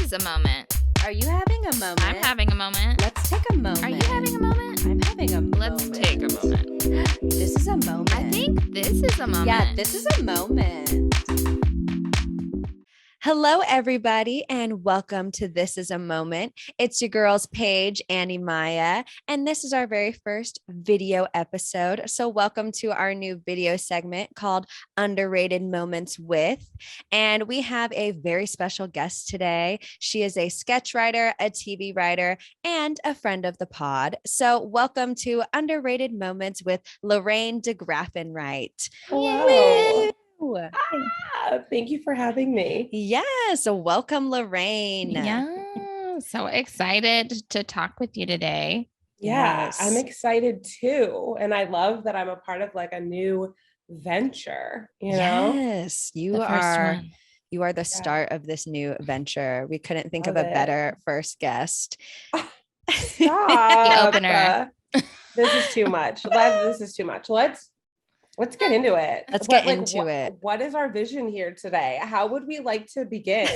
is a moment. Are you having a moment? I'm having a moment. Let's take a moment. Are you having a moment? I'm having a moment. Let's take a moment. This is a moment. I think this is a moment. Yeah, this is a moment. Hello, everybody, and welcome to This is a Moment. It's your girls, Paige, Annie, Maya, and this is our very first video episode. So welcome to our new video segment called Underrated Moments With. And we have a very special guest today. She is a sketch writer, a TV writer, and a friend of the pod. So welcome to Underrated Moments with Lorraine DeGraffenreidt. Hello. Woo! Thank you for having me. Yes, welcome, Lorraine. Yeah. So excited to talk with you today. Yeah, Yes. I'm excited too. And I love that I'm a part of like a new venture, you know? Yes, The first one. you are the start of this new venture. We couldn't think of a Love it. better first guest. Stop. opener. This is too much. This is too much. Let's get into it. Let's get into it. What is our vision here today? How would we like to begin?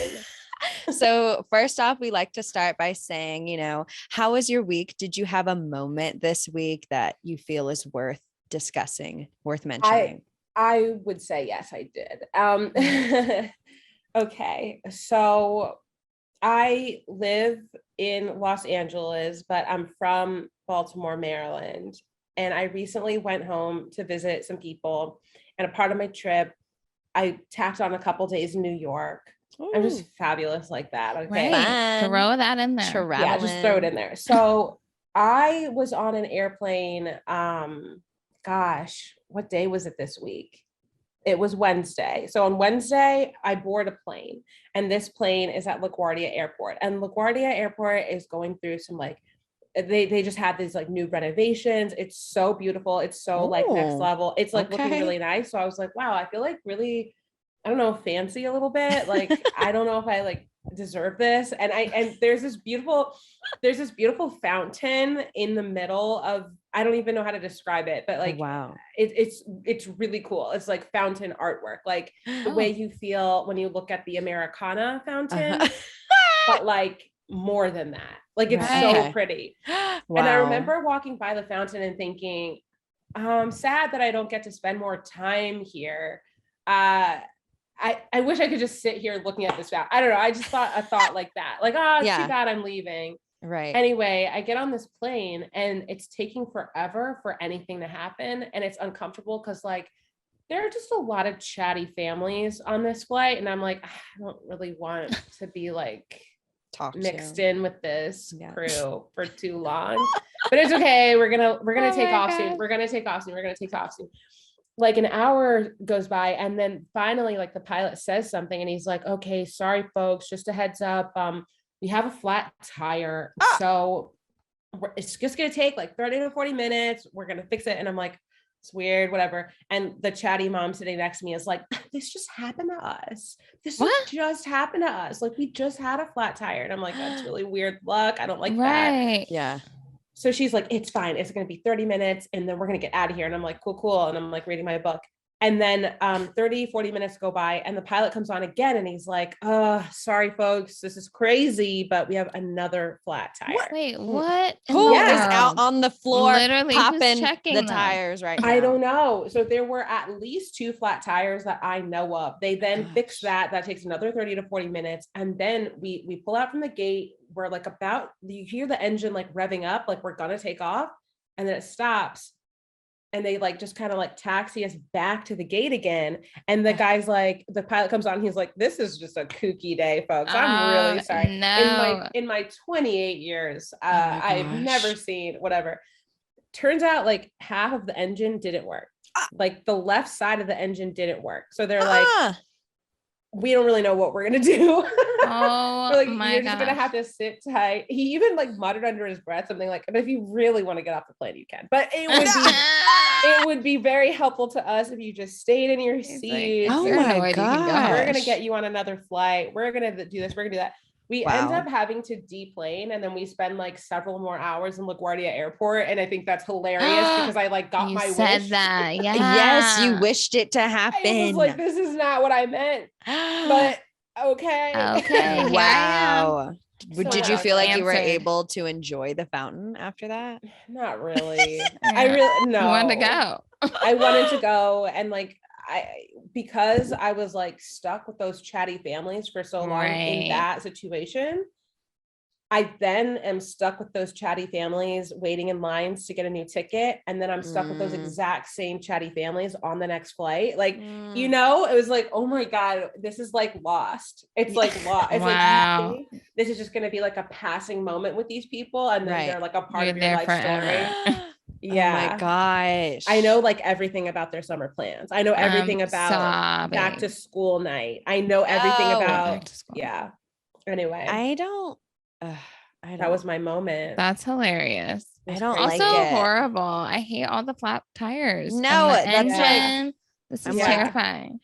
So first off, we like to start by saying, how was your week? Did you have a moment this week that you feel is worth discussing, worth mentioning? I would say yes, I did. Okay, so I live in Los Angeles, but I'm from Baltimore, Maryland. And I recently went home to visit some people. And a part of my trip, I tacked on a couple days in New York. I'm just fabulous like that. Okay. Right. Throw that in there. Yeah, just throw it in there. So I was on an airplane. Gosh, what day was it this week? It was Wednesday. So on Wednesday, I board a plane. And this plane is at LaGuardia Airport. And LaGuardia Airport is going through some they just had these like new renovations. It's so beautiful. It's so like next level. It's like looking really nice. So I was like, wow, I feel like really, I don't know, fancy a little bit. Like, I don't know if I like deserve this. And there's this beautiful fountain in the middle of, I don't even know how to describe it, but like, wow, it's really cool. It's like fountain artwork, like the way you feel when you look at the Americana fountain, but like more than that. Like it's so pretty. Wow. And I remember walking by the fountain and thinking, I'm sad that I don't get to spend more time here. I wish I could just sit here looking at this fountain. I don't know. I just thought a thought like that. Like, it's too bad I'm leaving. Right. Anyway, I get on this plane and it's taking forever for anything to happen. And it's uncomfortable because like there are just a lot of chatty families on this flight. And I'm like, I don't really want to be like mixed in with this crew for too long, but it's okay. We're gonna take off soon. We're gonna take off soon. Like an hour goes by, and then finally, like the pilot says something, and he's like, "Okay, sorry, folks, just a heads up. We have a flat tire, so it's just gonna take like 30 to 40 minutes. We're gonna fix it." And I'm like, it's weird, whatever. And the chatty mom sitting next to me is like, this just happened to us. Just happened to us. Like we just had a flat tire. And I'm like, that's really weird luck. I don't like that. Yeah. So she's like, it's fine. It's going to be 30 minutes and then we're going to get out of here. And I'm like, cool. And I'm like reading my book. And then 30, 40 minutes go by and the pilot comes on again. And he's like, sorry, folks, this is crazy, but we have another flat tire. Wait, what? Who is out on the floor literally popping checking the them? Tires right now? I don't know. So there were at least 2 flat tires that I know of. They then fix that. That takes another 30 to 40 minutes. And then we pull out from the gate. We're like you hear the engine like revving up, like we're going to take off. And then it stops. And they like just kind of like taxi us back to the gate again. And the guy's like, the pilot comes on. He's like, this is just a kooky day, folks. I'm really sorry. No. In my 28 years, I've never seen whatever. Turns out like half of the engine didn't work. Like the left side of the engine didn't work. So they're like, we don't really know what we're going to do. Oh like, my you're just going to have to sit tight. He even like muttered under his breath something like, but if you really want to get off the plane, you can. But it would be very helpful to us if you just stayed in your seat. Like, oh my God. We're going to get you on another flight. We're going to do this. We're going to do that. We end up having to deplane, and then we spend like several more hours in LaGuardia Airport. And I think that's hilarious because I like got my said wish. That. Yeah. Yes, you wished it to happen. I was like, this is not what I meant. But Okay. Okay, here I am. Wow. So Did you feel like you were answered. able to enjoy the fountain after that? Not really. I Yeah. really no. You wanted to go. I wanted to go, and like because I was like stuck with those chatty families for so long in Right. that situation. I then am stuck with those chatty families waiting in lines to get a new ticket. And then I'm stuck with those exact same chatty families on the next flight. Like, you know, it was like, oh my God, this is like lost. It's like lost. It's Wow. like, this is just going to be like a passing moment with these people. And then Right. they're like a part You're of your there life forever. story. Yeah. Oh my gosh. I know like everything about their summer plans. I know everything about back to sobbing. school night. I know everything No. Back about, to school. yeah. Anyway, I don't that was my moment. That's hilarious. I It's don't crazy. like Also it. horrible. I hate all the flat tires. and No, the that's like- engine. This I'm is like- terrifying.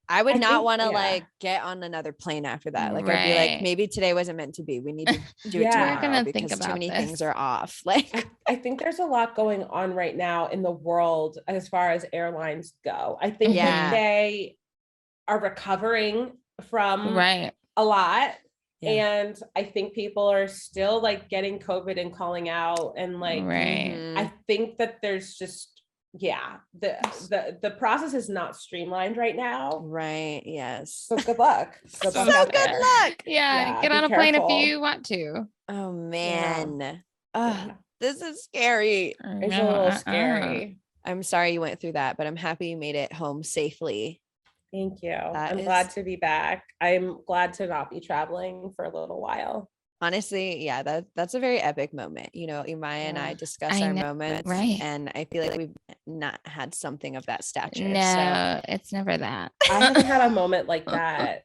I would I not think- want to yeah. like get on another plane after that. Like I'd be like, Right. maybe today wasn't meant to be. We need to do it Yeah. tomorrow We're gonna think because too about many this. things are off. Like I think there's a lot going on right now in the world as far as airlines go. I think Yeah. that they are recovering from Right. a lot. Yeah. And I think people are still like getting COVID and calling out. And like, Right. mhm. I think that there's just, the process is not streamlined right now. Right. Yes. So good luck. Good So luck out good there. luck. Yeah. Yeah, Get be on a plane careful. if you want to. Oh man. Yeah. This is scary. It's a little scary. I'm sorry you went through that, but I'm happy you made it home safely. Thank you. That I'm is- glad to be back. I'm glad to not be traveling for a little while. Honestly, yeah, that's a very epic moment. You know, Imaya and I Yeah. discuss I our know, moments, right. and I feel like we've not had something of that stature. No, it's never that. I haven't had a moment like that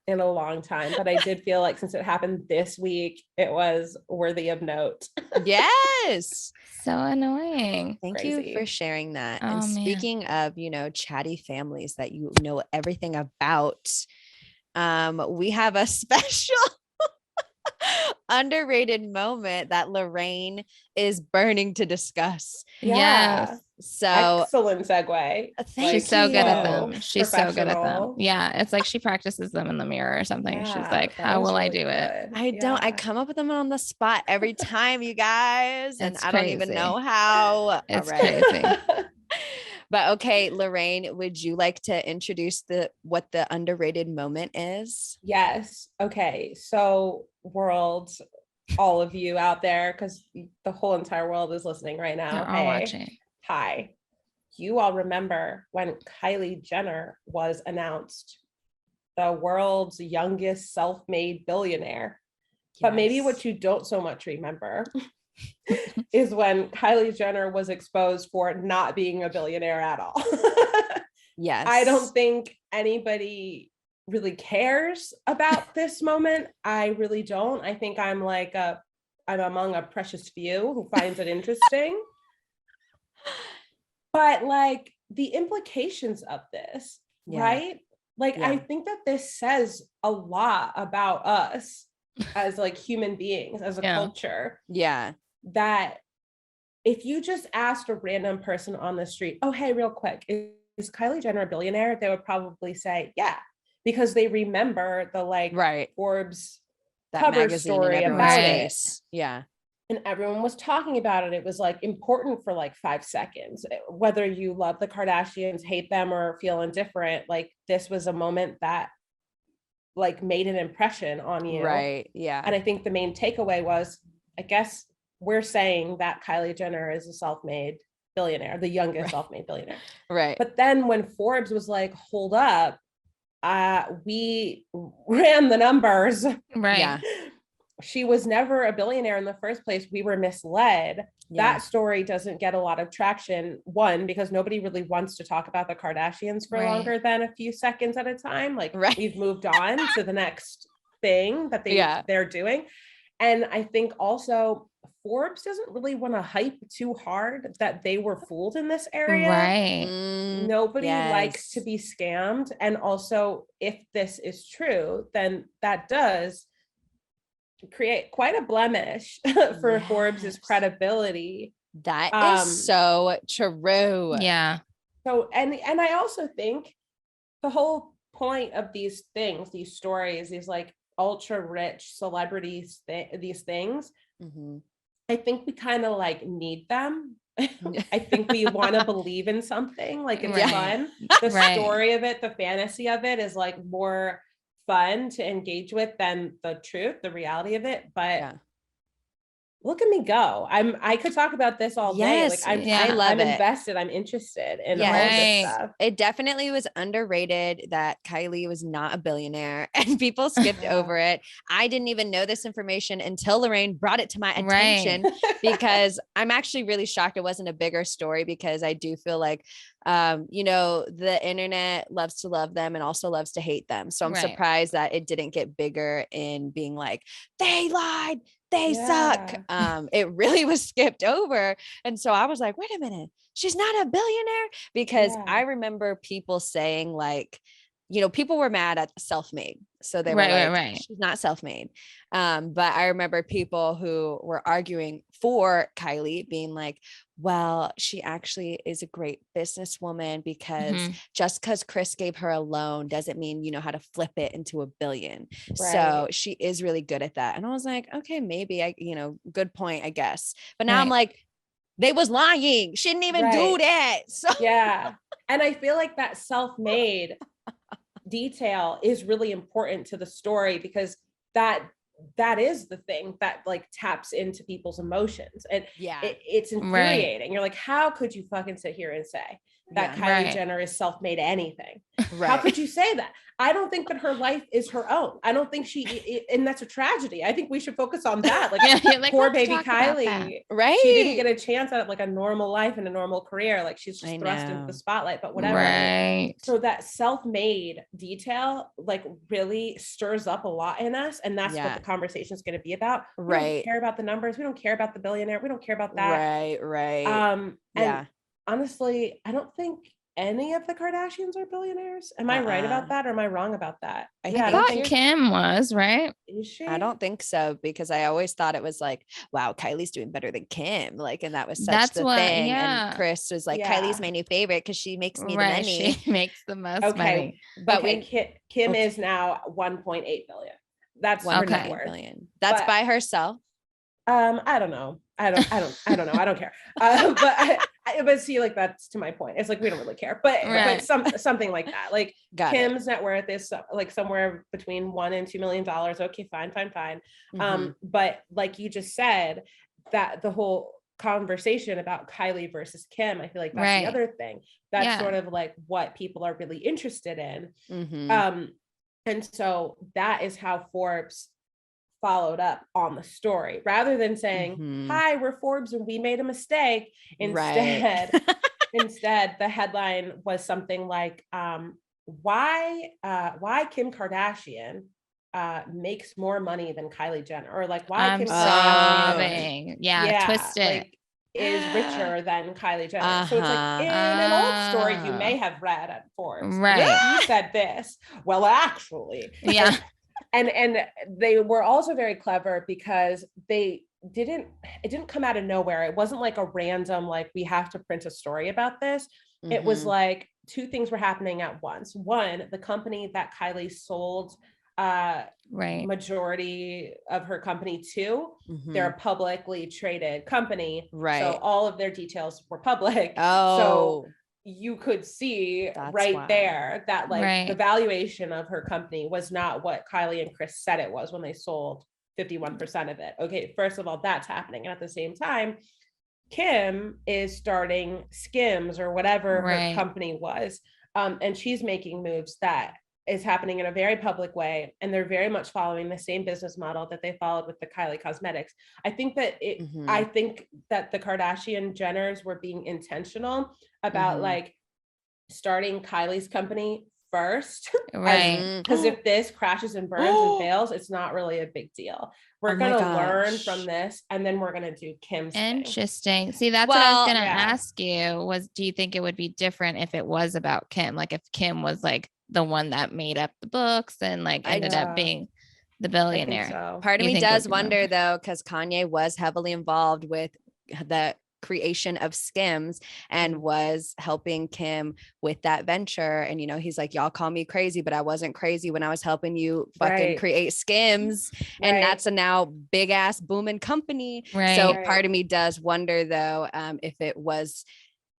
in a long time, but I did feel like since it happened this week, it was worthy of note. So, yes. So annoying. Thank you Crazy. for sharing that. Oh, And man. speaking of, you know, chatty families that you know everything about, we have a special underrated moment that Lorraine is burning to discuss. Yes. So Excellent segue. thank She's so good at you. them. She's so good at them. Professional. Yeah. It's like she practices them in the mirror or something. She's Yeah, like, that how was will I really do it? good. I don't. I Yeah. come up with them on the spot every time, you guys, and It's I don't even crazy. know how. It's All right. crazy. But okay, Lorraine, would you like to introduce what the underrated moment is? Yes. Okay. So, world, all of you out there, because the whole entire world is listening right now. They're all watching. Hi. You all remember when Kylie Jenner was announced the world's youngest self-made billionaire. But maybe Yes. what you don't so much remember is when Kylie Jenner was exposed for not being a billionaire at all. Yes. I don't think anybody really cares about this moment. I really don't. I think I'm among a precious few who finds it interesting. But like the implications of this, Yeah. right? Like Yeah. I think that this says a lot about us as like human beings, as a Yeah. culture, Yeah. that if you just asked a random person on the street, oh, hey, real quick, is Kylie Jenner a billionaire? They would probably say, yeah, because they remember the like Right. Forbes That cover magazine story in everyone's about Right. face. Yeah. and everyone was talking about it. It was like important for like 5 seconds. Whether you love the Kardashians, hate them, or feel indifferent, like this was a moment that like made an impression on you. Right. Yeah. And I think the main takeaway was, I guess we're saying that Kylie Jenner is a self-made billionaire, the youngest Right. self-made billionaire. Right. But then when Forbes was like, hold up, we ran the numbers. Right. Yeah. She was never a billionaire in the first place. We were misled. Yeah. That story doesn't get a lot of traction. One, because nobody really wants to talk about the Kardashians for Right. longer than a few seconds at a time. Like Right. we've moved on to the next thing that they're doing. And I think also Forbes doesn't really want to hype too hard that they were fooled in this area. Right. Nobody likes yes. to be scammed. And also, if this is true, then that does create quite a blemish for Forbes's Yes. credibility. That is so true. Yeah. So, and I also think the whole point of these things, these stories, these like ultra rich celebrities, these things, I think we kind of like need them. I think we want to believe in something, like it's fun. The story of it, the fantasy of it is like more fun to engage with than the truth, the reality of it. But look at me go. I could talk about this all day. Like I love I'm invested. I'm interested in all of this stuff. It definitely was underrated that Kylie was not a billionaire and people skipped over it. I didn't even know this information until Lorraine brought it to my attention because I'm actually really shocked it wasn't a bigger story, because I do feel like you know, the internet loves to love them and also loves to hate them. So I'm surprised that it didn't get bigger in being like, they lied, they suck. It really was skipped over. And so I was like, wait a minute, she's not a billionaire? Because I remember people saying like, you know, people were mad at self-made. So they were like, she's not self-made. But I remember people who were arguing for Kylie being like, well, she actually is a great businesswoman, because just because Chris gave her a loan doesn't mean you know how to flip it into $1 billion. So she is really good at that. And I was like, okay, maybe you know, good point, I guess. But now I'm like, they was lying. She didn't even do that. So and I feel like that self-made detail is really important to the story, because that is the thing that like taps into people's emotions, and it's infuriating. You're like, how could you fucking sit here and say that Kylie Jenner is self-made anything? How could you say that? I don't think that her life is her own. I don't think and that's a tragedy. I think we should focus on that. Like, poor baby Kylie, she didn't get a chance at like a normal life and a normal career. Like she's just thrust into the spotlight, but whatever. So that self-made detail like really stirs up a lot in us. And that's what the conversation is going to be about. We don't care about the numbers. We don't care about the billionaire. We don't care about that. And honestly, I don't think any of the Kardashians are billionaires. Am I right about that, or am I wrong about that? I thought Kim was, right? Is she? I don't think so, because I always thought it was like, wow, Kylie's doing better than Kim. Like, and that was such the thing. And Chris was like, Kylie's my new favorite because she makes me the money. She makes the most money. But Kim is now 1.8 billion. That's her net worth. That's by herself. I don't know. I don't know. I don't care. But see, like, that's to my point. It's like, we don't really care, but something like that. Like Kim's net worth is like somewhere between $1 and $2 million. Okay, fine. But like you just said, that the whole conversation about Kylie versus Kim, I feel like that's the other thing. That's sort of like what people are really interested in. And so that is how Forbes followed up on the story, rather than saying, hi, we're Forbes and we made a mistake. Instead, the headline was something like, why Kim Kardashian makes more money than Kylie Jenner, or like why Kim Kardashian twist it, like, is richer than Kylie Jenner. So it's like, in an old story you may have read at Forbes, you said this. Well, actually, and they were also very clever, because it didn't come out of nowhere. It wasn't like a random, like, we have to print a story about this. It was like two things were happening at once. One, the company that Kylie sold majority of her company to, they're a publicly traded company. So all of their details were public. So you could see there that like the valuation of her company was not what Kylie and Chris said it was when they sold 51% of it. Okay, first of all, that's happening. And at the same time, Kim is starting Skims, or whatever her company was. And she's making moves that is happening in a very public way. And they're very much following the same business model that they followed with the Kylie Cosmetics. I think that the Kardashian Jenners were being intentional about like starting Kylie's company first, because if this crashes and burns and fails, it's not really a big deal. We're gonna learn from this, and then we're gonna do Kim's Interesting thing. See, that's what I was gonna ask you, was do you think it would be different if it was about Kim, like if Kim was like the one that made up the books and like ended up being the billionaire? Part of me does wonder though, because Kanye was heavily involved with the creation of Skims and was helping Kim with that venture. And, you know, he's like, y'all call me crazy, but I wasn't crazy when I was helping you fucking create Skims. And that's a now big ass booming company. So part of me does wonder though, if it was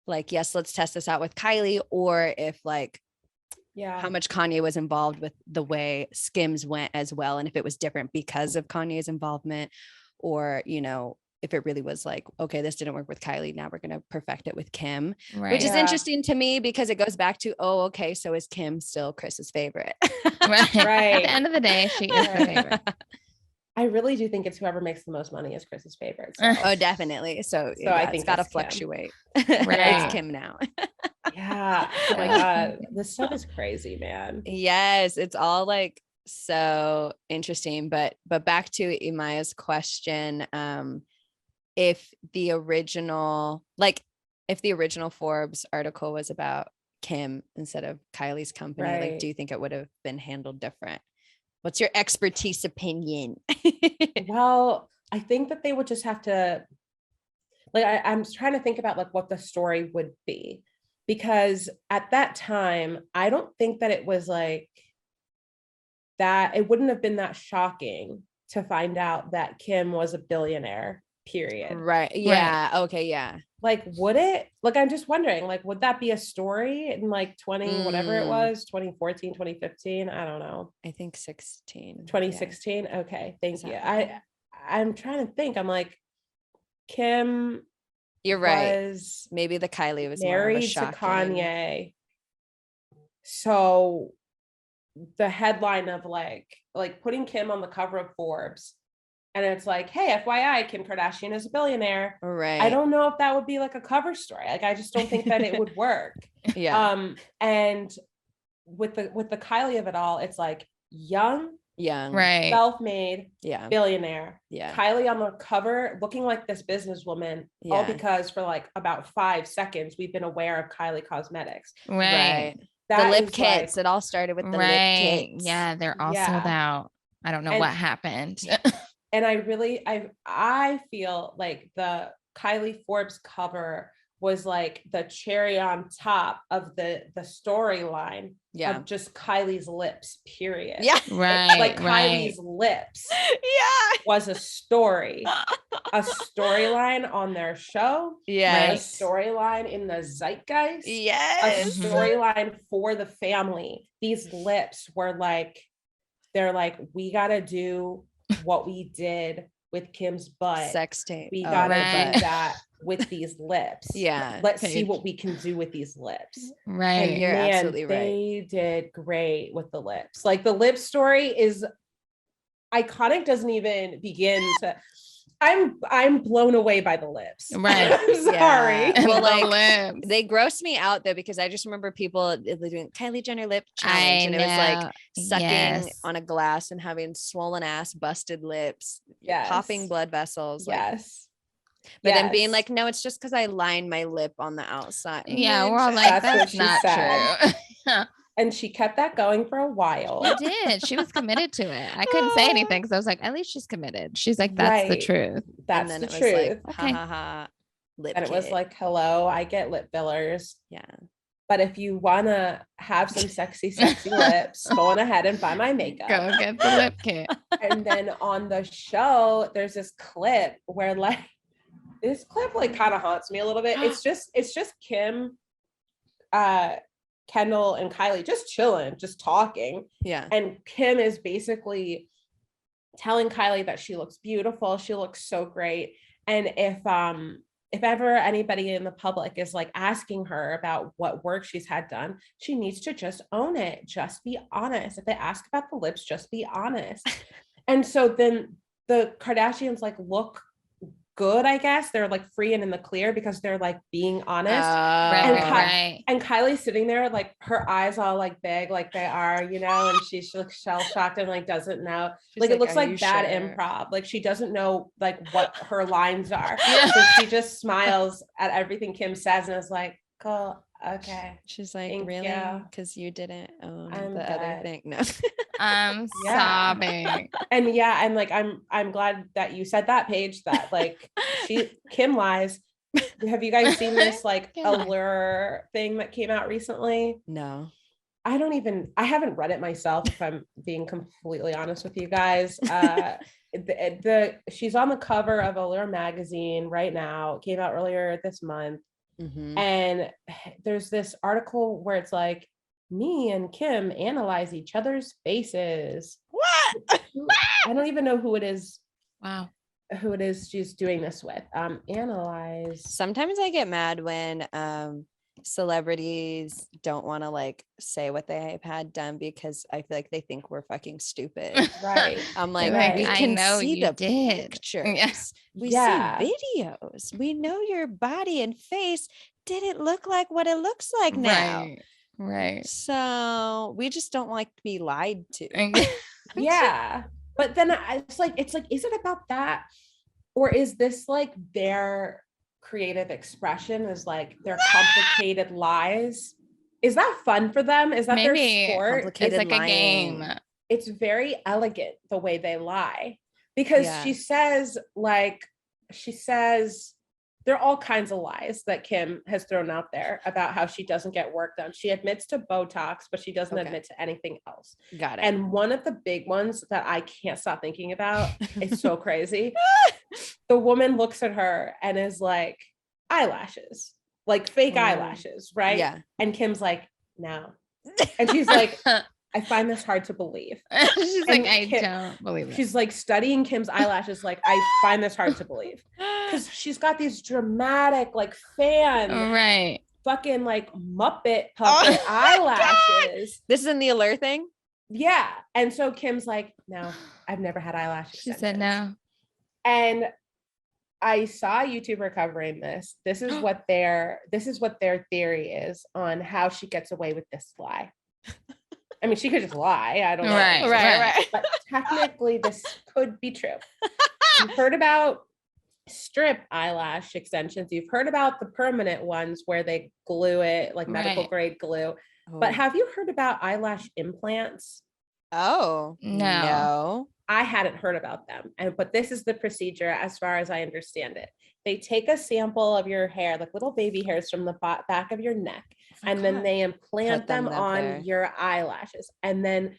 like, yes, let's test this out with Kylie, or if like, how much Kanye was involved with the way Skims went as well. And if it was different because of Kanye's involvement, or, you know, if it really was like, okay, this didn't work with Kylie, now we're going to perfect it with Kim, which is interesting to me because it goes back to, oh, okay, so is Kim still Chris's favorite? Right. At the end of the day, she is the favorite. I really do think it's whoever makes the most money is Chris's favorite. So. Oh, definitely. So I think it's got to fluctuate. It's Kim now. Yeah. Oh my God. This stuff is crazy, man. Yes. It's all like so interesting. But back to Imaya's question, if the original Forbes article was about Kim instead of Kylie's company, like, do you think it would have been handled different? What's your expertise opinion? Well, I think that they would just have to, like, I'm trying to think about like what the story would be, because at that time, I don't think that it was like that. It wouldn't have been that shocking to find out that Kim was a billionaire, period. Right. Yeah. Right. Okay. Yeah. Like, would it, like, I'm just wondering, like, would that be a story in like whatever it was, 2014, 2015? I don't know. I think 2016. Okay. Thank you. I'm trying to think. I'm like, Kim. You're right. Maybe the Kylie was married to Kanye. So the headline of like putting Kim on the cover of Forbes, and it's like, hey, FYI, Kim Kardashian is a billionaire. Right. I don't know if that would be like a cover story. Like, I just don't think that it would work. Yeah. And with the Kylie of it all, it's like young, right, self-made, billionaire. Yeah. Kylie on the cover looking like this businesswoman, all because for like about 5 seconds we've been aware of Kylie Cosmetics. Right. The lip kits. It all started with the lip kits. Yeah, they're all sold out. I don't know what happened. And I feel like the Kylie Forbes cover was like the cherry on top of the storyline of just Kylie's lips, period. Yeah. Right. Like Kylie's lips was a story, a storyline on their show. Yeah. A storyline in the zeitgeist. Yes. A storyline for the family. These lips were like, they're like, we got to do what we did with Kim's butt. Sex tape. We gotta do that with these lips. Yeah. Let's see what we can do with these lips. Right. And you're absolutely right. They did great with the lips. Like, the lip story is iconic, doesn't even begin to. I'm blown away by the lips. Right. I'm sorry. Yeah. Well, like, they grossed me out though, because I just remember people doing Kylie Jenner lip challenge, and it was like sucking on a glass and having swollen ass, busted lips, popping blood vessels. Yes. But then being like, no, it's just because I lined my lip on the outside. Yeah, we're all like, that's not true. And she kept that going for a while. She did. She was committed to it. I couldn't say anything because I was like, at least she's committed. She's like, that's the truth. That's the truth. Like, ha ha ha. Lip and it was like, hello, I get lip fillers. Yeah. But if you want to have some sexy lips, go on ahead and buy my makeup. Go get the lip kit. And then on the show, there's this clip where like, this clip like kind of haunts me a little bit. It's just Kim, Kendall and Kylie just chilling, just talking. Yeah. And Kim is basically telling Kylie that she looks beautiful. She looks so great. And if ever anybody in the public is like asking her about what work she's had done, she needs to just own it. Just be honest. If they ask about the lips, just be honest. And so then the Kardashians like look good, I guess. They're like free and in the clear because they're like being honest. And Kylie's sitting there like her eyes all like big like they are, you know, and she's like shell-shocked and like doesn't know. Like it looks like bad improv. Like she doesn't know like what her lines are. So she just smiles at everything Kim says and is like, cool. Okay. She's like, really? Because you didn't own the other thing. No. I'm sobbing. And I'm like, I'm glad that you said that, Paige, that like Kim lies, Have you guys seen this like Yeah. allure thing that came out recently? No. I haven't read it myself, if I'm being completely honest with you guys. She's on the cover of Allure magazine right now. It came out earlier this month. And there's this article where it's like, me and Kim analyze each other's faces. What? I don't even know who it is. Wow. Who it is she's doing this with. Analyze. Sometimes I get mad when celebrities don't want to like say what they have had done because I feel like they think we're fucking stupid. Right. I'm like, Right. we I can know see you the did. pictures. Yes. We Yeah. see videos. We know your body and face didn't look like what it looks like now. Right. So we just don't like to be lied to. Yeah. But then it's like, is it about that? Or is this like their creative expression, is like their complicated lies? Is that fun for them? Is that Maybe their sport? it's like lying. a game. It's very elegant the way they lie, because she says there are all kinds of lies that Kim has thrown out there about how she doesn't get work done. She admits to Botox, but she doesn't admit to anything else. Got it. And one of the big ones that I can't stop thinking about, it's so crazy. The woman looks at her and is like, eyelashes, like fake eyelashes, right? Yeah. And Kim's like, no. And she's like, I find this hard to believe. She's like, I don't believe it. She's like studying Kim's eyelashes, like, I find this hard to believe. Because she's got these dramatic, like, fan, fucking like Muppet puppet eyelashes. This is in the Allure thing? Yeah. And so Kim's like, no, I've never had eyelashes. She said no. And I saw a YouTuber covering this. This is what their theory is on how she gets away with this lie. I mean, she could just lie. I don't know. Right. But technically, this could be true. You've heard about strip eyelash extensions. You've heard about the permanent ones where they glue it, like medical grade glue. Oh. But have you heard about eyelash implants? Oh, no. I hadn't heard about them. But this is the procedure as far as I understand it. They take a sample of your hair, like little baby hairs from the back of your neck, and then they implant them on your eyelashes. And then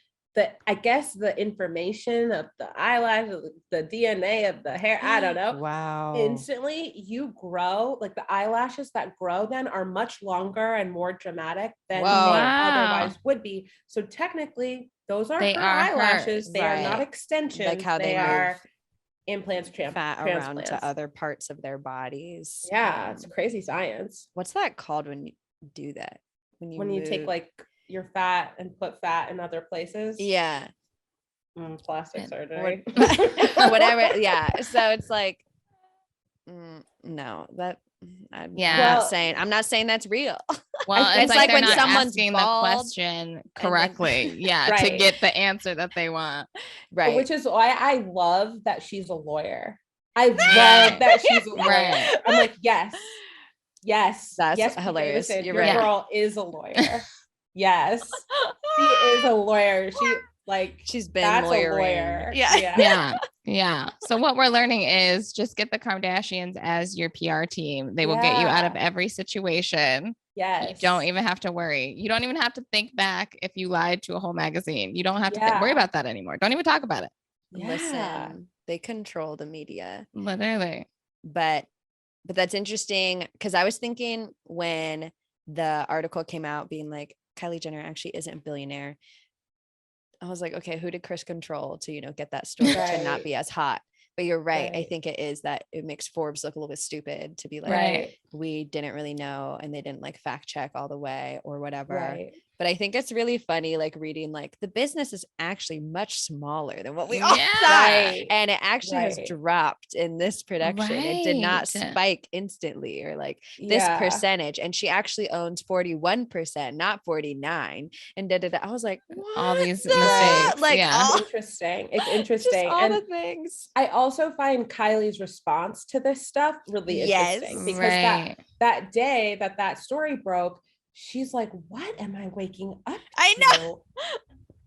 I guess the information of the eyelash, the DNA of the hair, I don't know. Wow. Instantly you grow, like the eyelashes that grow then are much longer and more dramatic than they otherwise would be. So technically those aren't her eyelashes. They are not extensions. Like how they are implants, fat around to other parts of their bodies. Yeah, it's crazy science. What's that called when you do that? When you take like your fat and put fat in other places? Yeah. Plastic surgery. Whatever. Yeah. So it's like, no, that I'm not saying that's real. Well, it's like when someone's asking the question correctly, to get the answer that they want. Right. Which is why I love that she's a lawyer. I love that she's a lawyer. I'm like, yes. That's hilarious. Your girl is a lawyer. Yes. She is a lawyer. She's been lawyering. Yeah. So what we're learning is just get the Kardashians as your PR team. They will get you out of every situation. Yes. You don't even have to worry. You don't even have to think back if you lied to a whole magazine. You don't have to worry about that anymore. Don't even talk about it. Listen, they control the media. Literally. But that's interesting because I was thinking when the article came out being like, Kylie Jenner actually isn't billionaire. I was like, okay, who did Chris control to, get that story to not be as hot? But you're right. I think it is that it makes Forbes look a little bit stupid to be like, we didn't really know. And they didn't like fact check all the way or whatever. Right. But I think it's really funny, like reading, like the business is actually much smaller than what we all thought. And it actually has dropped in this production. It did not spike instantly or like this percentage. And she actually owns 41%, not 49. And I was like, all these mistakes. Like, interesting. It's interesting. All the things. I also find Kylie's response to this stuff really interesting because that day that story broke, she's like, what am I waking up to? I know.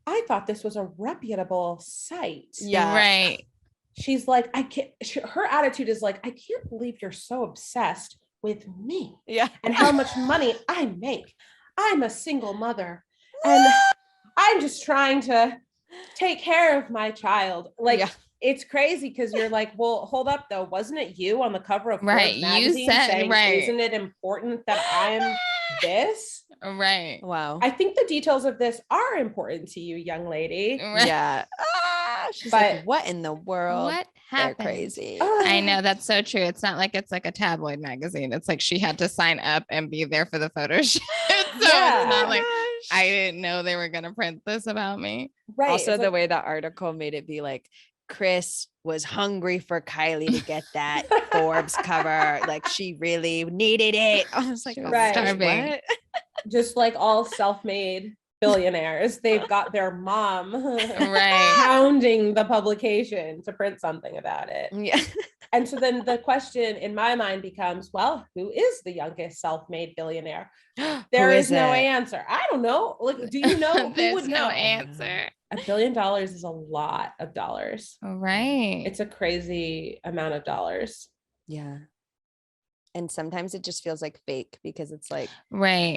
I thought this was a reputable site. Yeah. Right. She's like, her attitude is like, I can't believe you're so obsessed with me Yeah. and how much money I make. I'm a single mother and I'm just trying to take care of my child. Like, it's crazy because you're like, well, hold up though. Wasn't it you on the cover of Forbes magazine saying, isn't it important that I'm this? Right. Wow. I think the details of this are important to you, young lady. Right. Yeah. She's like, what in the world? What happened? They're crazy. I know, that's so true. It's not like it's like a tabloid magazine. It's like she had to sign up and be there for the photo shoot. So it's not like I didn't know they were going to print this about me. Right. Also, the way the article made it be like, Kris was hungry for Kylie to get that Forbes cover. Like, she really needed it. I was like, starving. What? Just like all self-made billionaires, they've got their mom right hounding the publication to print something about it. Yeah. And so then the question in my mind becomes, well, who is the youngest self-made billionaire? There is no answer. I don't know. Like, do you know? Who would know? No answer. $1 billion is a lot of dollars. Right. It's a crazy amount of dollars. Yeah. And sometimes it just feels like fake because it's like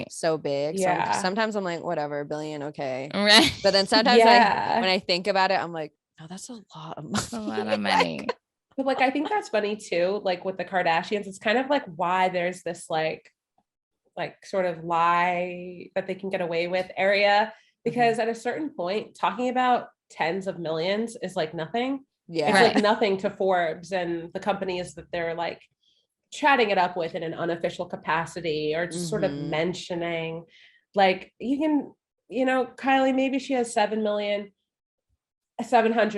so big. Yeah. So sometimes I'm like, whatever, $1 billion, okay. Right. But then sometimes when I think about it, I'm like, oh, that's a lot of money. That's a lot of money. But like, I think that's funny too. Like with the Kardashians, it's kind of like why there's this like sort of lie that they can get away with area, because at a certain point, talking about tens of millions is like nothing. Yeah. It's like nothing to Forbes and the companies that they're like chatting it up with in an unofficial capacity, or just sort of mentioning, like, you can, Kylie, maybe she has 700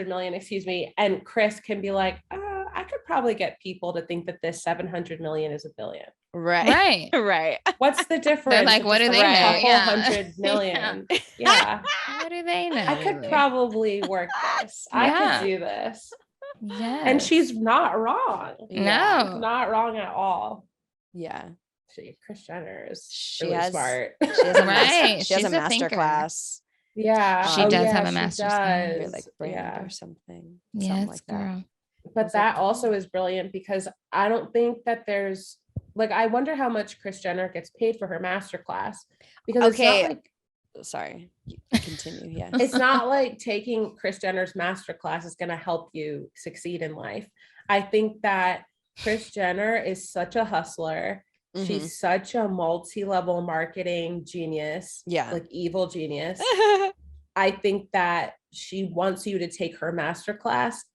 million, excuse me. And Kris can be like, I could probably get people to think that this 700 million is $1 billion. Right. Right. What's the difference? They're like, what do they know? A whole 100 million. Yeah. What do they know? I could probably work this. I could do this. Yeah. And she's not wrong. No. She's not wrong at all. Yeah. Kris Jenner is really smart. She has She's a master class. Yeah. She does have a master's class. Like brand or something. Yes, something like girl. that. But that also is brilliant, because I don't think that there's like, I wonder how much Kris Jenner gets paid for her master class, because it's not like, sorry, continue. Yeah. It's not like taking Kris Jenner's master class is going to help you succeed in life. I think that Kris Jenner is such a hustler. She's such a multi-level marketing genius. Yeah. Like evil genius. I think that she wants you to take her master class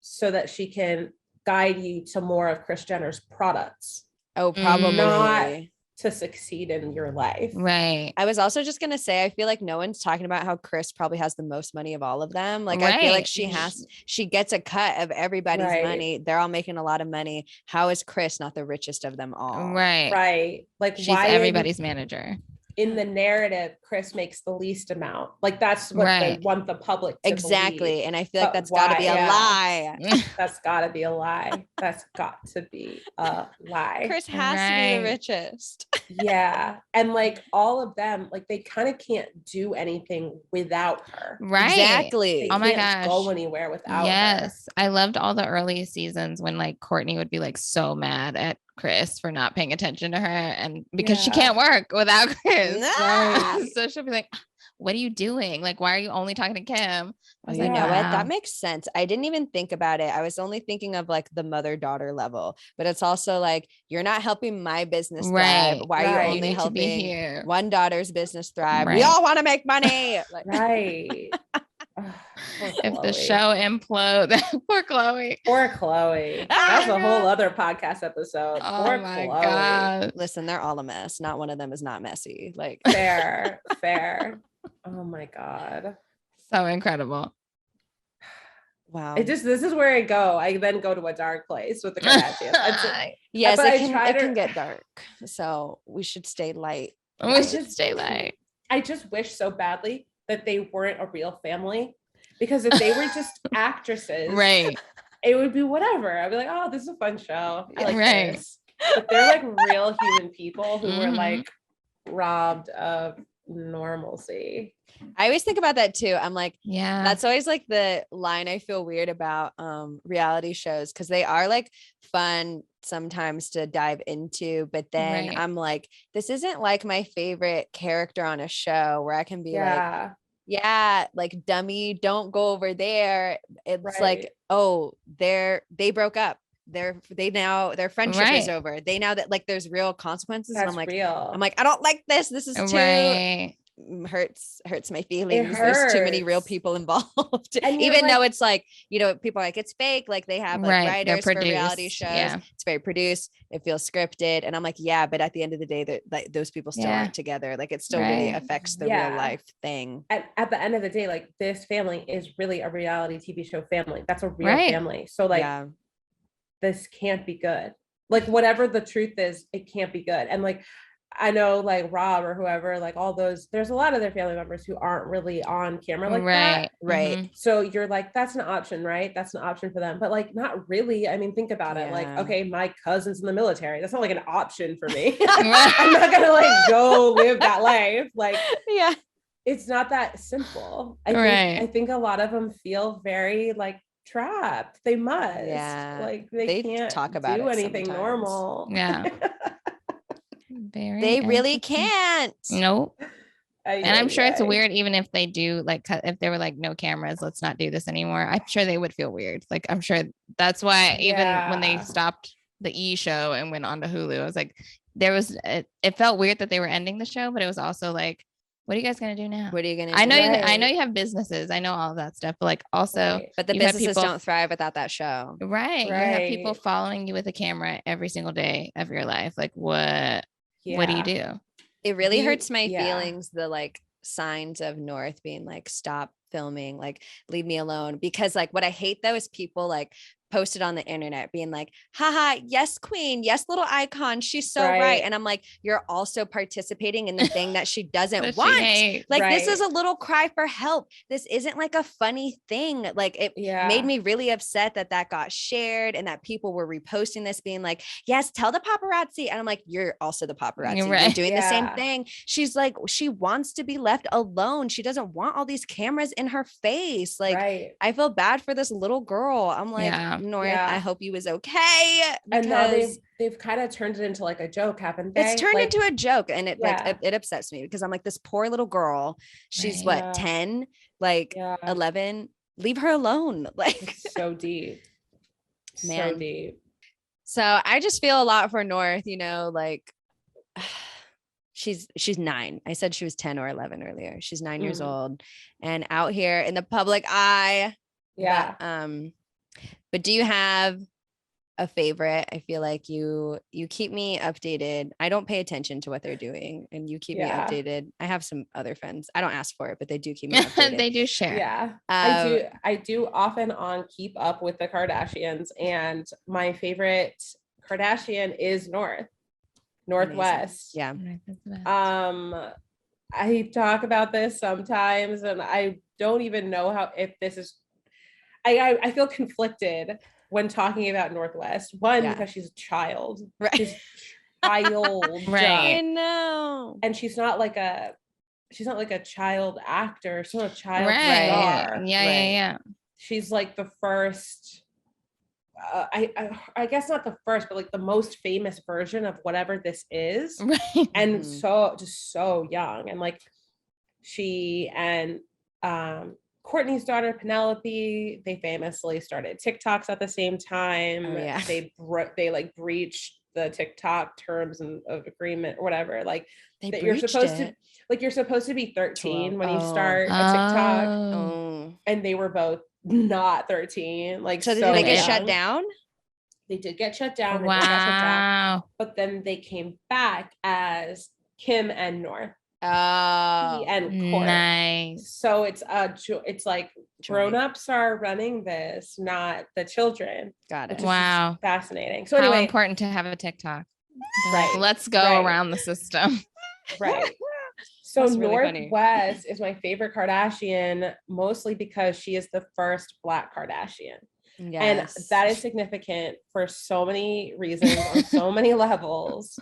so that she can guide you to more of Kris Jenner's products. Oh, probably. Not to succeed in your life. Right. I was also just going to say, I feel like no one's talking about how Kris probably has the most money of all of them. Like, I feel like she gets a cut of everybody's money. They're all making a lot of money. How is Kris not the richest of them all? Right. Right. Like, she's everybody's manager. In the narrative, Kris makes the least amount. Like, that's what they want the public to believe. And I feel like that's got to be a lie. That's got to be a lie. That's got to be a lie. Kris has to be the richest. Yeah. And like all of them, like, they kind of can't do anything without her. Right. Exactly. Oh my gosh. Go anywhere without her. Yes. I loved all the early seasons when like Kourtney would be like so mad at Kris for not paying attention to her, and because she can't work without Kris. Right. So she'll be like, what are you doing? Like, why are you only talking to Kim? I was like, know what? That makes sense. I didn't even think about it. I was only thinking of like the mother-daughter level, but it's also like, you're not helping my business thrive. Why are you only helping one daughter's business thrive? We all want to make money. Like, right. If the show implodes, poor Chloe. That's a whole other podcast episode. Oh my God. Listen, they're all a mess. Not one of them is not messy. Like, fair. Oh my God. So incredible. Wow. This is where I go. I then go to a dark place with the Kardashians. Yes, it can get dark. So we should stay light. I just wish so badly that they weren't a real family, because if they were just actresses, right, it would be whatever. I'd be like, oh, this is a fun show. I like this. But they're like real human people who were like robbed of normalcy. I always think about that too. I'm like, Yeah. that's always like the line I feel weird about reality shows, because they are like fun sometimes to dive into, but then Right. I'm like, this isn't like my favorite character on a show where I can be like, yeah, like dummy, don't go over there. It's like, oh, they broke up. Their friendship is over. They now that like there's real consequences. That's and real. I'm like, I don't like this. This is too hurts my feelings. There's too many real people involved. Even though it's like, you know, people are like, it's fake. Like they have like writers for reality shows. Yeah. It's very produced. It feels scripted. And I'm like, yeah, but at the end of the day, that like, those people still aren't together. Like it still really affects the real life thing. At the end of the day, like this family is really a reality TV show family. That's a real family. So like, this can't be good. Like whatever the truth is, it can't be good. And like, I know like Rob or whoever, like all those, there's a lot of their family members who aren't really on camera like that. Right. Mm-hmm. So you're like, that's an option, right? That's an option for them. But like, not really. I mean, think about it. Like, okay, my cousin's in the military. That's not like an option for me. I'm not going to like go live that life. Like, it's not that simple. I think a lot of them feel very like trapped. They must. Like they can't talk about do anything normal. Yeah. They really can't. Nope. And I'm sure it's weird, even if they do, like, if they were like, no cameras, let's not do this anymore. I'm sure they would feel weird. Like, I'm sure that's why even when they stopped the E show and went on to Hulu, I was like, it felt weird that they were ending the show, but it was also like, what are you guys going to do now? What are you going to do? I know you have businesses. I know all of that stuff, but like also, but the businesses don't thrive without that show. Right. You have people following you with a camera every single day of your life. Like what do you do? It really hurts my feelings, the like signs of North being like, stop filming, like leave me alone. Because like what I hate though is people like posted on the internet being like, haha, yes, queen, yes, little icon, she's so right. And I'm like, you're also participating in the thing that she doesn't want. This is a little cry for help. This isn't like a funny thing. Like it made me really upset that got shared and that people were reposting this being like, yes, tell the paparazzi. And I'm like, you're also the paparazzi. You're doing the same thing. She's like, she wants to be left alone. She doesn't want all these cameras in her face. Like I feel bad for this little girl. I'm like, North, I hope you was okay. And now they've kind of turned it into like a joke, haven't they? It's turned into a joke, and it upsets me because I'm like, this poor little girl. She's 10, like 11. Leave her alone. Like it's so deep, man. So deep. So I just feel a lot for North. You know, like she's 9. I said she was 10 or 11 earlier. She's 9 years old and out here in the public eye. But do you have a favorite? I feel like you keep me updated. I don't pay attention to what they're doing, and you keep me updated. I have some other friends. I don't ask for it, but they do keep me updated. They do share. Yeah. I do often on keep up with the Kardashians, and my favorite Kardashian is Northwest. Amazing. Yeah. I talk about this sometimes, and I don't even know if this is. I feel conflicted when talking about Northwest. One, because she's a child. Right. She's child. Right. I know. And she's not like a child actor. She's not a child star. Yeah. She's like the first, I guess not the first, but like the most famous version of whatever this is. Right. And so just so young. And like she and Courtney's daughter, Penelope, they famously started TikToks at the same time. Oh, yeah. They like breached the TikTok terms of agreement or whatever. Like that you're supposed to be 13 when you start a TikTok. And they were both not 13. Like so did they get shut down? They did get shut down. Wow. But then they came back as Kim and North. And Court. Nice. So it's like grown-ups are running this, not the children. Got it. Wow. Fascinating. So how anyway, important to have a TikTok. Right. Like, let's go around the system. Right. So really Northwest is my favorite Kardashian, mostly because she is the first Black Kardashian. Yes. And that is significant for so many reasons on so many levels.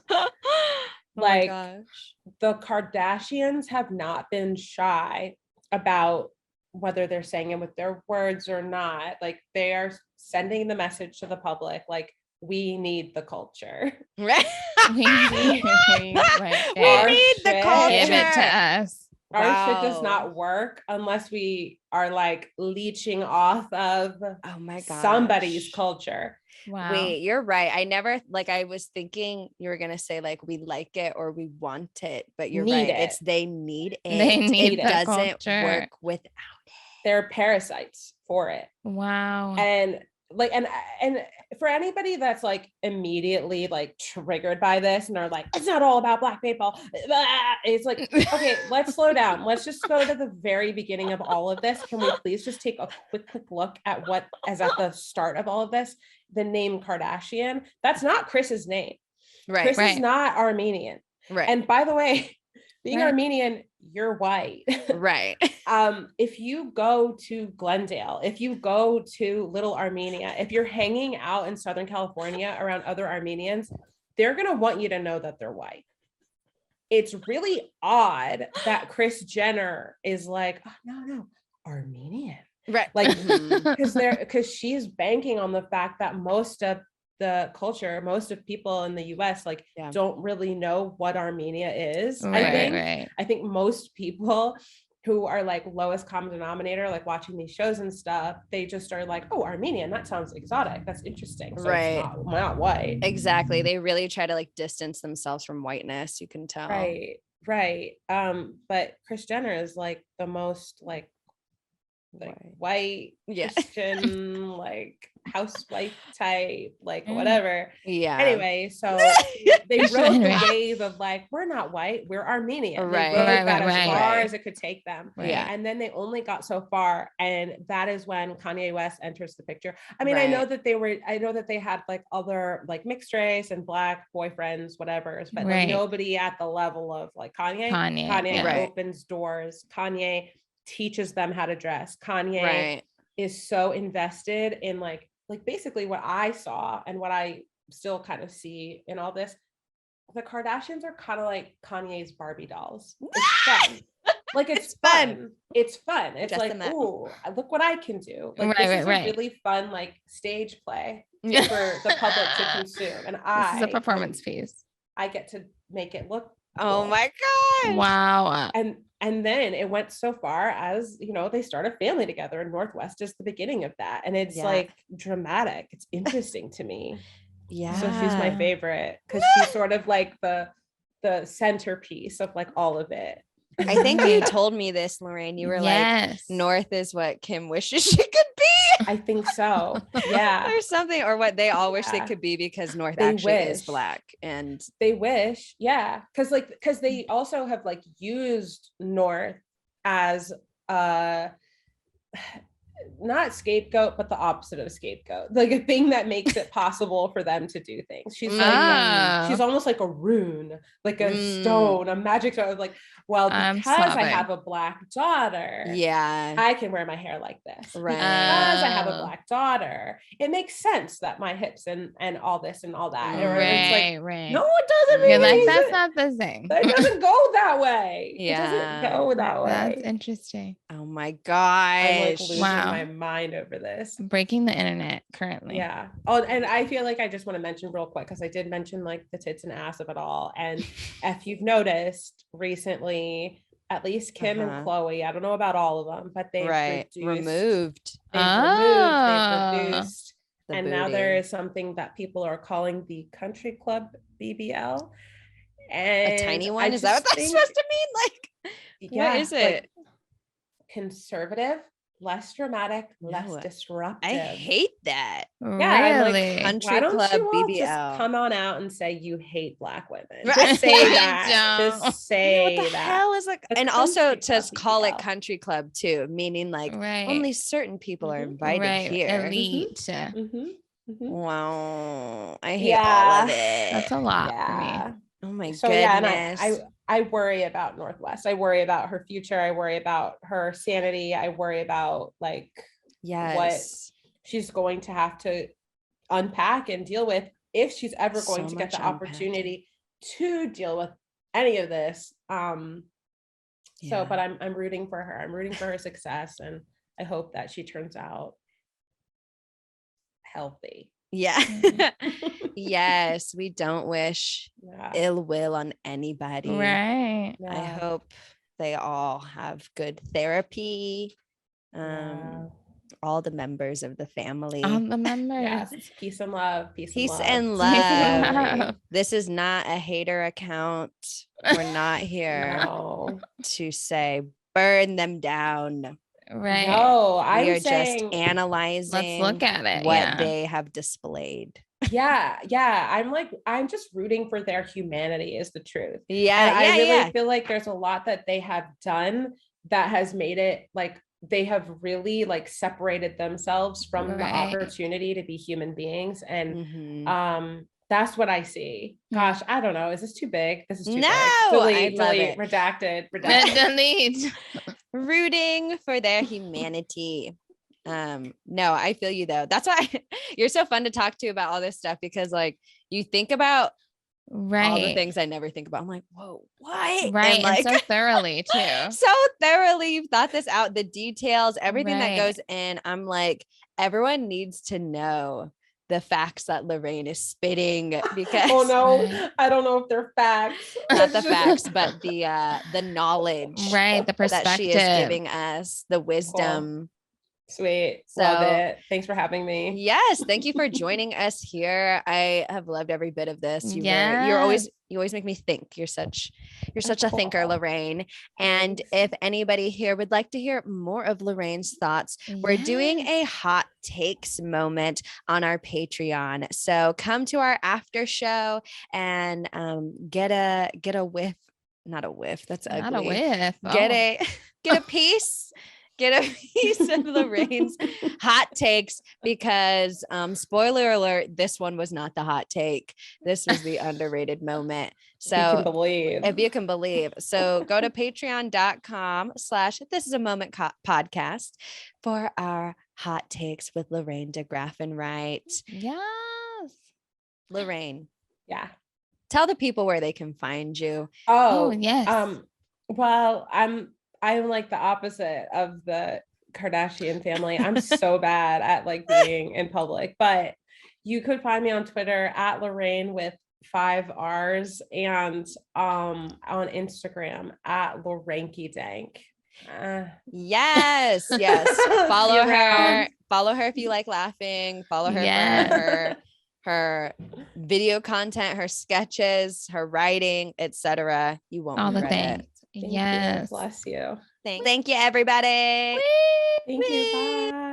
Like gosh. the Kardashians have not been shy about whether they're saying it with their words or not. Like they are sending the message to the public, like, we need the culture. Right. We need the culture. Give it to us. Our shit does not work unless we are like leeching off of somebody's culture. Wow. Wait, you're right. I never I was thinking you were gonna say like we like it or we want it, but you're right. It's they need it. They need it doesn't work without it. They're parasites for it. Wow. And like and for anybody that's like immediately like triggered by this and are like, it's not all about Black people, it's like, okay, let's slow down. Let's just go to the very beginning of all of this. Can we please just take a quick look at what is at the start of all of this? The name Kardashian, that's not Chris's name. Chris is not Armenian. Right. And by the way, being Armenian, you're white. Right. If you go to Glendale, if you go to Little Armenia, if you're hanging out in Southern California around other Armenians, they're going to want you to know that they're white. It's really odd that Kris Jenner is like, oh, no, Armenian. Right. Like, because she's banking on the fact that most of the culture, most of people in the US don't really know what Armenia is. I think most people who are like lowest common denominator, like watching these shows and stuff, they just are like, oh, Armenian, that sounds exotic, that's interesting. So it's not white. Exactly. They really try to like distance themselves from whiteness, you can tell. Right. But Kris Jenner is like the most like white Christian, like housewife type, like whatever. Yeah. Anyway, so they rode the wave of like, we're not white, we're Armenian. They rode that as far as it could take them. Yeah. And then they only got so far, and that is when Kanye West enters the picture. I mean, I know that they had like other like mixed race and Black boyfriends, whatever, but like nobody at the level of like Kanye opens doors. Kanye teaches them how to dress. Kanye is so invested in like basically what I saw and what I still kind of see in all this. The Kardashians are kind of like Kanye's Barbie dolls. It's fun. Like it's fun. It's fun. It's like, ooh, look what I can do. Like this is a really fun like stage play for the public to consume. And this is a performance piece. I get to make it look cool. My God. Wow. And then it went so far as, they start a family together, and Northwest is the beginning of that. And it's like dramatic. It's interesting to me. Yeah. So she's my favorite because she's sort of like the centerpiece of like all of it. I think you told me this, Lorraine. You were like, North is what Kim wishes she could be. I think so. Yeah. Or something, or what they all wish they could be, because North actually is Black, and they wish. Yeah. Because they also have like used North as not scapegoat, but the opposite of a scapegoat, like a thing that makes it possible for them to do things. She's like she's almost like a rune, like a stone, a magic stone. Like, well, because I have a Black daughter, I can wear my hair like this. Right. Because I have a Black daughter, it makes sense that my hips and all this and all that. It's like, no, it doesn't. You're like, that's not the thing. It doesn't go that way. It doesn't go that way. That's interesting. Oh my gosh. I'm like losing my mind over this. Breaking the internet currently. Yeah. Oh, and I feel like I just want to mention real quick, because I did mention like the tits and ass of it all. And if you've noticed recently, at least Kim and Khloe, I don't know about all of them, but they removed. They've reduced. And now there is something that people are calling the Country Club BBL. And a tiny one? Is that what that's supposed to mean? Like, what is it? Like, conservative, less dramatic, less disruptive. I hate that. Yeah, really? Like, Country Club BBL. Just come on out and say you hate Black women. Just say that. Just say what the hell is like? And also to call it Country Club too, meaning like only certain people are invited here. Elite. Wow, I hate all of it. That's a lot for me. Oh my goodness. And I worry about Northwest. I worry about her future. I worry about her sanity. I worry about like what she's going to have to unpack and deal with if she's ever going to get the opportunity to deal with any of this. So, but I'm rooting for her. I'm rooting for her success, and I hope that she turns out healthy. Yeah. Yes, we don't wish ill will on anybody. Right. I hope they all have good therapy. All the members of the family. All the members. Yes. Peace and love. Peace and love. This is not a hater account. We're not here to say burn them down. Right. No, we are just analyzing. Let's look at it. What they have displayed. Yeah. I'm just rooting for their humanity is the truth. Yeah. And I really feel like there's a lot that they have done that has made it like they have really like separated themselves from the opportunity to be human beings. And that's what I see. Gosh, I don't know. Is this too big? This is too big. Delete, redacted. Delete. Rooting for their humanity. No, I feel you though. That's why you're so fun to talk to about all this stuff, because like you think about all the things I never think about. I'm like, whoa, what? Right. And, like, and so thoroughly too. So thoroughly you've thought this out, the details, everything that goes in. I'm like, everyone needs to know the facts that Lorraine is spitting, because I don't know if they're facts. Not the facts, but the knowledge. Right. The perspective that she is giving us, the wisdom. Cool. Sweet. Love it. Thanks for having me. Yes. Thank you for joining us here. I have loved every bit of this. You always make me think. You're such a thinker, Lorraine. And if anybody here would like to hear more of Lorraine's thoughts, we're doing a hot takes moment on our Patreon. So come to our after show and get a whiff. Not a whiff. That's ugly. Not a whiff. Get a piece. Get a piece of Lorraine's hot takes, because spoiler alert, this one was not the hot take. This was the underrated moment. So if you can believe. So go to patreon.com/thisisamoment podcast for our hot takes with Lorraine DeGraffenreidt. Yes. Lorraine. Yeah. Tell the people where they can find you. Oh yes. Well, I'm like the opposite of the Kardashian family. I'm so bad at like being in public, but you could find me on Twitter at Lorraine with 5 R's, and on Instagram at LorraineKeyDank. Yes. Follow her. Follow her if you like laughing. Follow her for her video content, her sketches, her writing, etc. You won't regret it. Yes. Bless you. Thank you, everybody. Thank you. Bye.